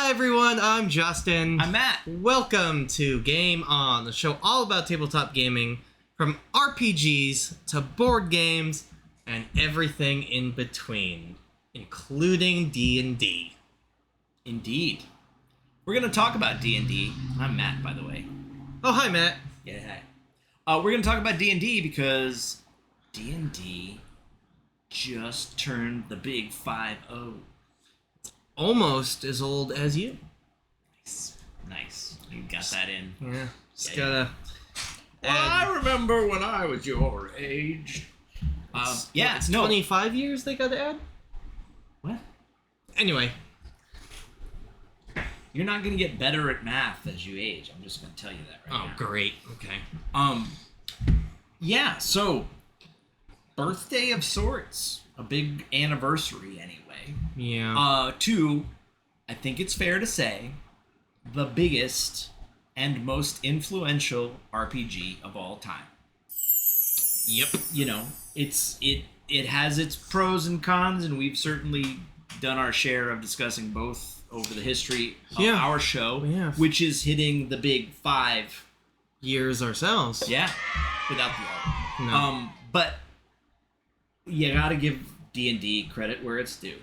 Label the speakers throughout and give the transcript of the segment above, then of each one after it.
Speaker 1: Hi everyone, I'm Justin.
Speaker 2: I'm Matt.
Speaker 1: Welcome to Game On, the show all about tabletop gaming, from RPGs to board games and everything in between, including D&D.
Speaker 2: Indeed. We're going to talk about D&D. I'm Matt, by the way.
Speaker 1: Oh, hi Matt.
Speaker 2: Yeah, hi. We're going to talk about D&D because D&D just turned the big 5-0.
Speaker 1: Almost as old as you.
Speaker 2: Nice. You got that in.
Speaker 1: Yeah. Just gotta...
Speaker 3: Well, I remember when I was your age.
Speaker 1: It's 25 years they gotta add?
Speaker 2: What?
Speaker 1: Anyway.
Speaker 2: You're not going to get better at math as you age. I'm just going to tell you that right now.
Speaker 1: Oh, great. Okay.
Speaker 2: Yeah, so birthday of sorts. A big anniversary anyway.
Speaker 1: Yeah.
Speaker 2: Two, I think it's fair to say, the biggest and most influential RPG of all time.
Speaker 1: Yep.
Speaker 2: You know, it has its pros and cons, and we've certainly done our share of discussing both over the history of our show, which is hitting the big 5
Speaker 1: years ourselves.
Speaker 2: Yeah, without the other.
Speaker 1: No.
Speaker 2: But you gotta give D&D credit where it's due.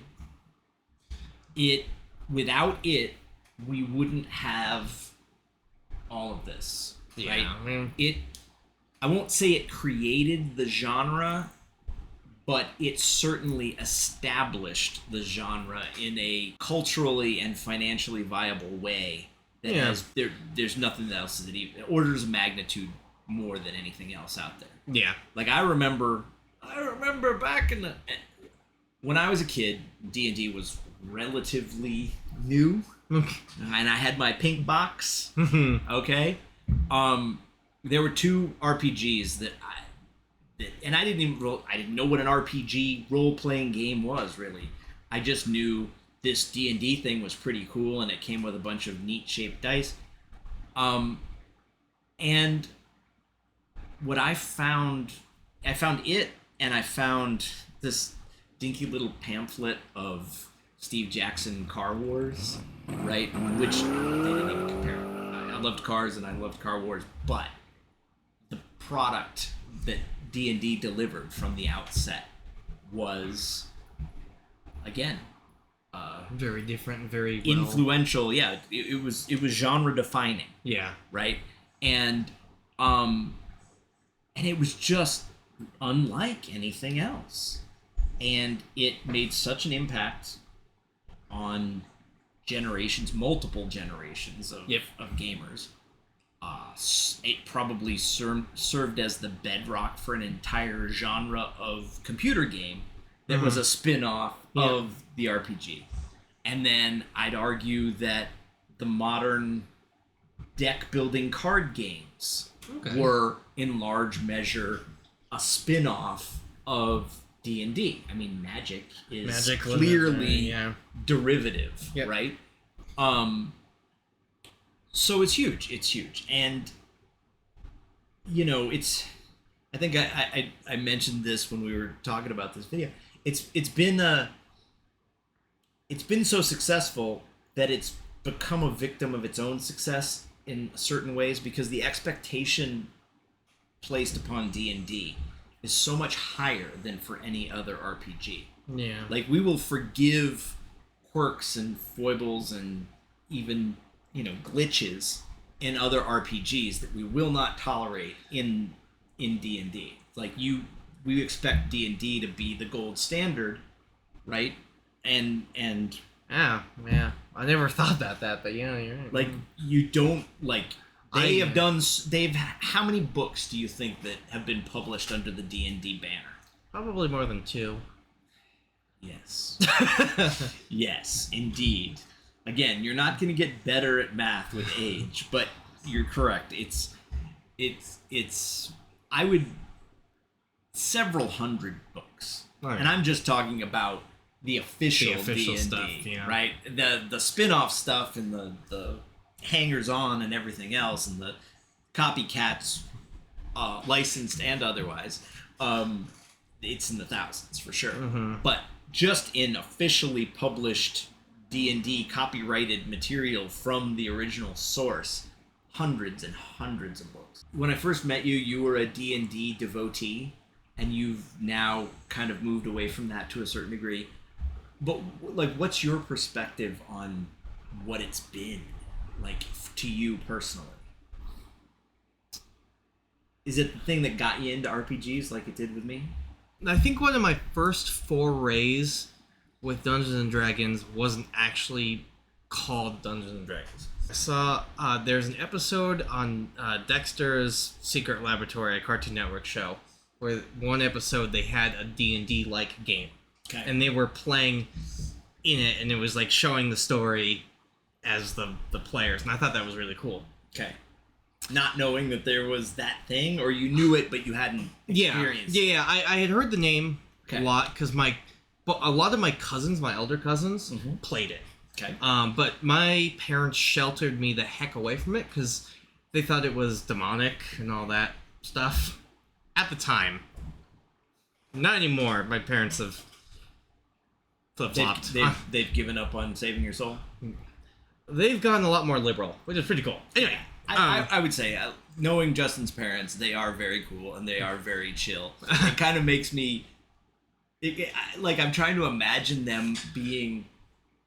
Speaker 2: Without it, we wouldn't have all of this, right? I won't say it created the genre, but it certainly established the genre in a culturally and financially viable way that there's nothing else that even orders of magnitude more than anything else out there.
Speaker 1: Yeah.
Speaker 2: Like I remember back in when I was a kid, D&D was relatively new, and I had my pink box. Okay, there were 2 RPGs that I didn't know what an RPG role-playing game was really. I just knew this D&D thing was pretty cool, and it came with a bunch of neat shaped dice. And what I found it, and I found this dinky little pamphlet of Steve Jackson Car Wars, right? Which they didn't even compare. I loved cars and I loved Car Wars, but the product that D&D delivered from the outset was, again,
Speaker 1: very different and very
Speaker 2: influential. Yeah, it was genre defining.
Speaker 1: Yeah.
Speaker 2: Right? And it was just unlike anything else. And it made such an impact on multiple generations of gamers. It probably served as the bedrock for an entire genre of computer game that was a spin-off of the RPG. And then I'd argue that the modern deck-building card games were, in large measure, a spin-off of D&D. I mean, Magic is clearly derivative, right? So it's huge. And, you know, I think I mentioned this when we were talking about this video. It's been so successful that it's become a victim of its own success in certain ways, because the expectation placed upon D&D is so much higher than for any other RPG.
Speaker 1: Yeah.
Speaker 2: Like, we will forgive quirks and foibles and even, glitches in other RPGs that we will not tolerate in D&D. Like, we expect D&D to be the gold standard, right? And
Speaker 1: yeah. I never thought about that, but you're right.
Speaker 2: Like, you don't, like, how many books do you think that have been published under the D&D banner?
Speaker 1: Probably more than 2.
Speaker 2: Yes. Yes, indeed. Again, you're not going to get better at math with age, but you're correct. It's several hundred books. Right. And I'm just talking about the official D&D,
Speaker 1: stuff,
Speaker 2: right? The spin-off stuff and the hangers-on and everything else, and the copycats, licensed and otherwise, it's in the thousands for sure. But just in officially published D&D copyrighted material from the original source. Hundreds and hundreds of books. When I first met you, you were a D&D devotee, and you've now kind of moved away from that to a certain degree. But, like, what's your perspective on what it's been, like, to you personally? Is it the thing that got you into RPGs like it did with me?
Speaker 1: I think one of my first forays with Dungeons and Dragons wasn't actually called Dungeons and Dragons. I saw there's an episode on Dexter's Secret Laboratory, a Cartoon Network show, where one episode they had a D&D like game.
Speaker 2: Okay.
Speaker 1: And they were playing in it, and it was like showing the story as the players, and I thought that was really cool.
Speaker 2: Okay. Not knowing that there was that thing, or you knew it but you hadn't experienced it.
Speaker 1: Yeah. I had heard the name a lot because a lot of my cousins, my elder cousins, played it.
Speaker 2: Okay.
Speaker 1: But my parents sheltered me the heck away from it because they thought it was demonic and all that stuff at the time. Not anymore. My parents have flip-flopped.
Speaker 2: They've given up on saving your soul?
Speaker 1: They've gotten a lot more liberal, which is pretty cool. Anyway.
Speaker 2: I would say, knowing Justin's parents, they are very cool and they are very chill. It kind of makes me... like, I'm trying to imagine them being,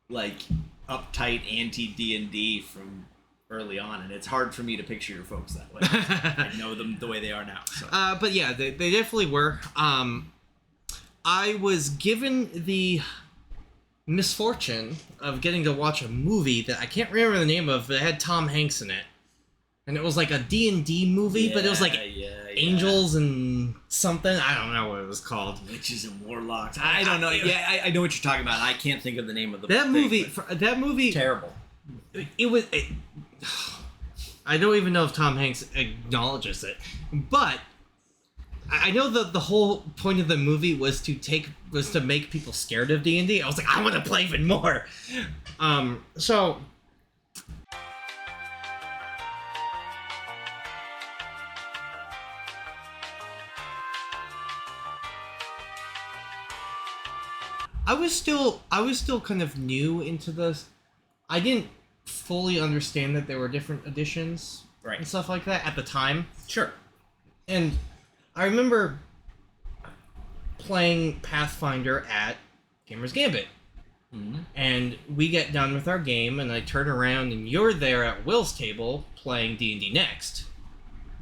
Speaker 2: like, uptight anti-D&D from early on, and it's hard for me to picture your folks that way. I know them the way they are now. So.
Speaker 1: But yeah, they definitely were. I was given the misfortune of getting to watch a movie that I can't remember the name of, but it had Tom Hanks in it. And it was like a D&D movie, but it was like angels and something. I don't know what it was called.
Speaker 2: Witches and warlocks. I don't know. Yeah, I know what you're talking about. I can't think of the name of the
Speaker 1: that movie.
Speaker 2: Terrible.
Speaker 1: I don't even know if Tom Hanks acknowledges it, but I know that the whole point of the movie was to make people scared of D&D. I was like, I want to play even more. So. I was still kind of new into this. I didn't fully understand that there were different editions and stuff like that at the time.
Speaker 2: Sure.
Speaker 1: And I remember playing Pathfinder at Gamer's Gambit. Mm-hmm. And we get done with our game, and I turn around, and you're there at Will's table playing D&D Next.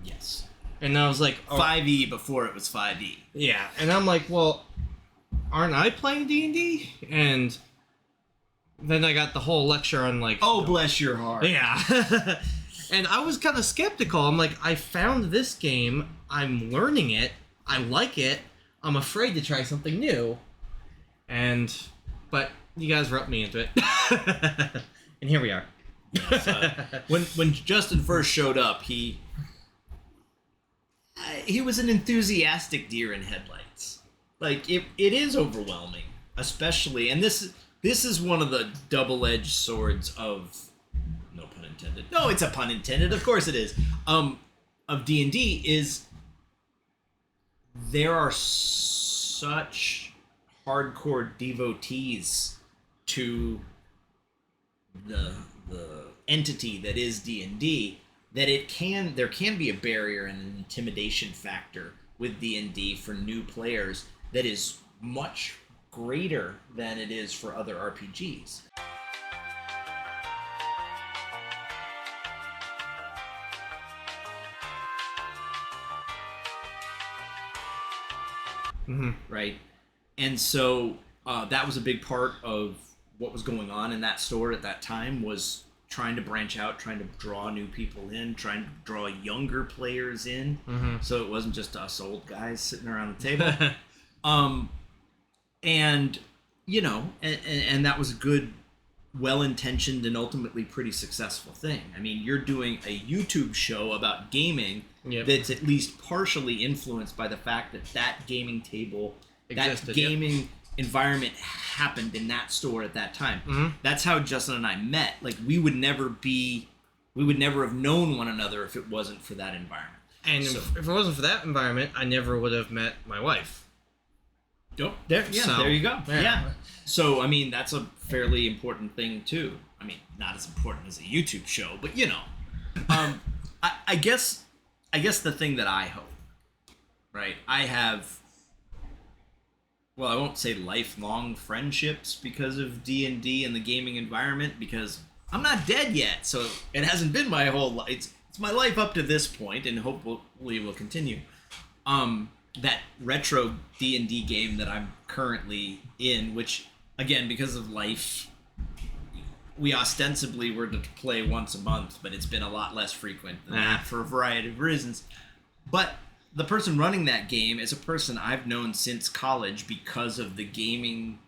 Speaker 2: Yes.
Speaker 1: And I was like...
Speaker 2: Oh, 5e before it was 5e.
Speaker 1: Yeah. And I'm like, well... aren't I playing D&D? And then I got the whole lecture on like...
Speaker 2: oh, bless your heart.
Speaker 1: Yeah. And I was kind of skeptical. I'm like, I found this game. I'm learning it. I like it. I'm afraid to try something new. But you guys roped me into it. And here we are.
Speaker 2: When Justin first showed up, he was an enthusiastic deer in headlights. Like, it is overwhelming, especially, and this is one of the double-edged swords of, no pun intended. No, it's a pun intended, of course it is. Of D&D is there are such hardcore devotees to the entity that is D&D that there can be a barrier and an intimidation factor with D&D for new players that is much greater than it is for other RPGs.
Speaker 1: Mm-hmm.
Speaker 2: Right? And so that was a big part of what was going on in that store at that time, was trying to branch out, trying to draw new people in, trying to draw younger players in.
Speaker 1: Mm-hmm.
Speaker 2: So it wasn't just us old guys sitting around the table. And, you know, and that was a good, well-intentioned and ultimately pretty successful thing. I mean, you're doing a YouTube show about gaming that's at least partially influenced by the fact that that gaming table, existed, that gaming environment happened in that store at that time.
Speaker 1: Mm-hmm.
Speaker 2: That's how Justin and I met. Like, we would never have known one another if it wasn't for that environment.
Speaker 1: And if it wasn't for that environment, I never would have met my wife.
Speaker 2: Oh, there you go.
Speaker 1: Yeah.
Speaker 2: Yeah. So, I mean, that's a fairly important thing, too. I mean, not as important as a YouTube show, but, you know. I guess the thing that I hope, right, I have, well, I won't say lifelong friendships because of D&D and the gaming environment, because I'm not dead yet, so it hasn't been my whole life. It's my life up to this point, and hopefully will continue. That retro D&D game that I'm currently in, which, again, because of life, we ostensibly were to play once a month, but it's been a lot less frequent than that for a variety of reasons. But the person running that game is a person I've known since college because of the gaming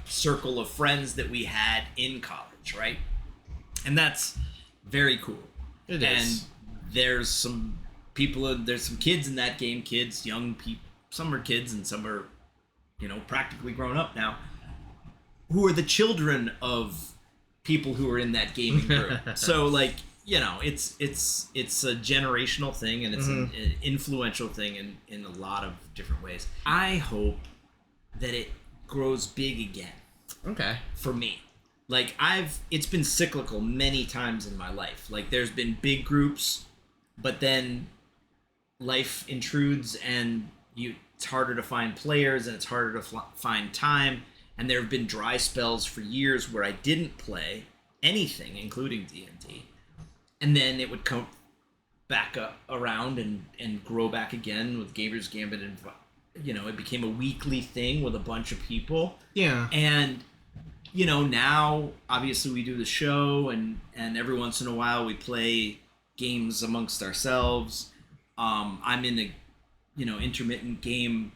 Speaker 2: circle of friends that we had in college, right? And that's very cool.
Speaker 1: It is.
Speaker 2: And there's some kids in that game, young people. Some are kids and some are, practically grown up now, who are the children of people who are in that gaming group. So, like, it's a generational thing, and it's an influential thing in a lot of different ways. I hope that it grows big again.
Speaker 1: Okay.
Speaker 2: For me. Like, it's been cyclical many times in my life. Like, there's been big groups, but then life intrudes and it's harder to find players and it's harder to find time. And there have been dry spells for years where I didn't play anything, including D&D. And then it would come back around and grow back again with Gamer's Gambit. And, it became a weekly thing with a bunch of people.
Speaker 1: Yeah.
Speaker 2: And, now, obviously, we do the show, and every once in a while we play games amongst ourselves. I'm in a, intermittent game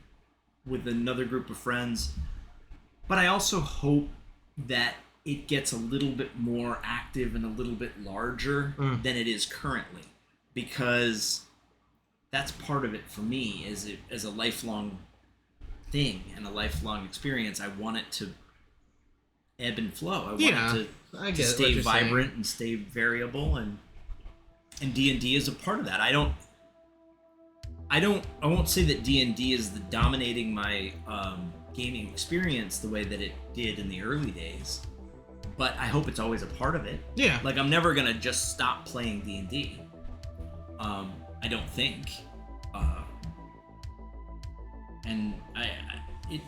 Speaker 2: with another group of friends. But I also hope that it gets a little bit more active and a little bit larger than it is currently. Because that's part of it for me as a lifelong thing and a lifelong experience. I want it to ebb and flow. I want it to stay vibrant and stay variable, and D&D is a part of that. I won't say that D&D is the dominating my gaming experience the way that it did in the early days, but I hope it's always a part of it. Yeah. Like, I'm never gonna just stop playing D&D. I don't think. And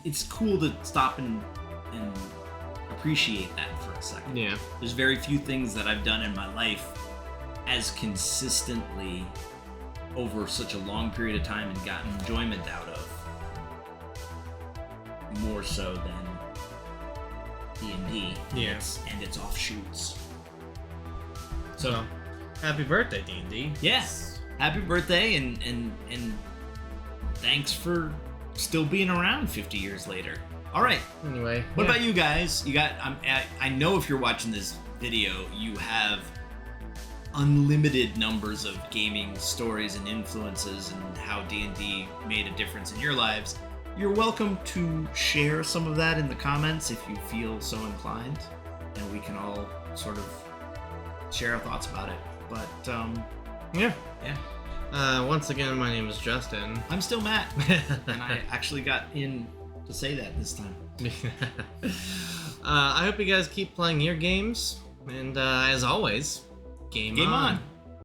Speaker 2: it's cool to stop and appreciate that for a second. Yeah. There's very few things that I've done in my life as consistently over such a long period of time and gotten enjoyment out of more so than D&D and its offshoots.
Speaker 1: So, happy birthday, D&D.
Speaker 2: Yes. Happy birthday, and thanks for still being around 50 years later. All right.
Speaker 1: Anyway.
Speaker 2: What about you guys? I know if you're watching this video, you have unlimited numbers of gaming stories and influences and how D&D made a difference in your lives. You're welcome to share some of that in the comments if you feel so inclined, and we can all sort of share our thoughts about it. But,
Speaker 1: yeah. Once again, my name is Justin.
Speaker 2: I'm still Matt, and I actually got in to say that this time.
Speaker 1: I hope you guys keep playing your games, and as always, game on.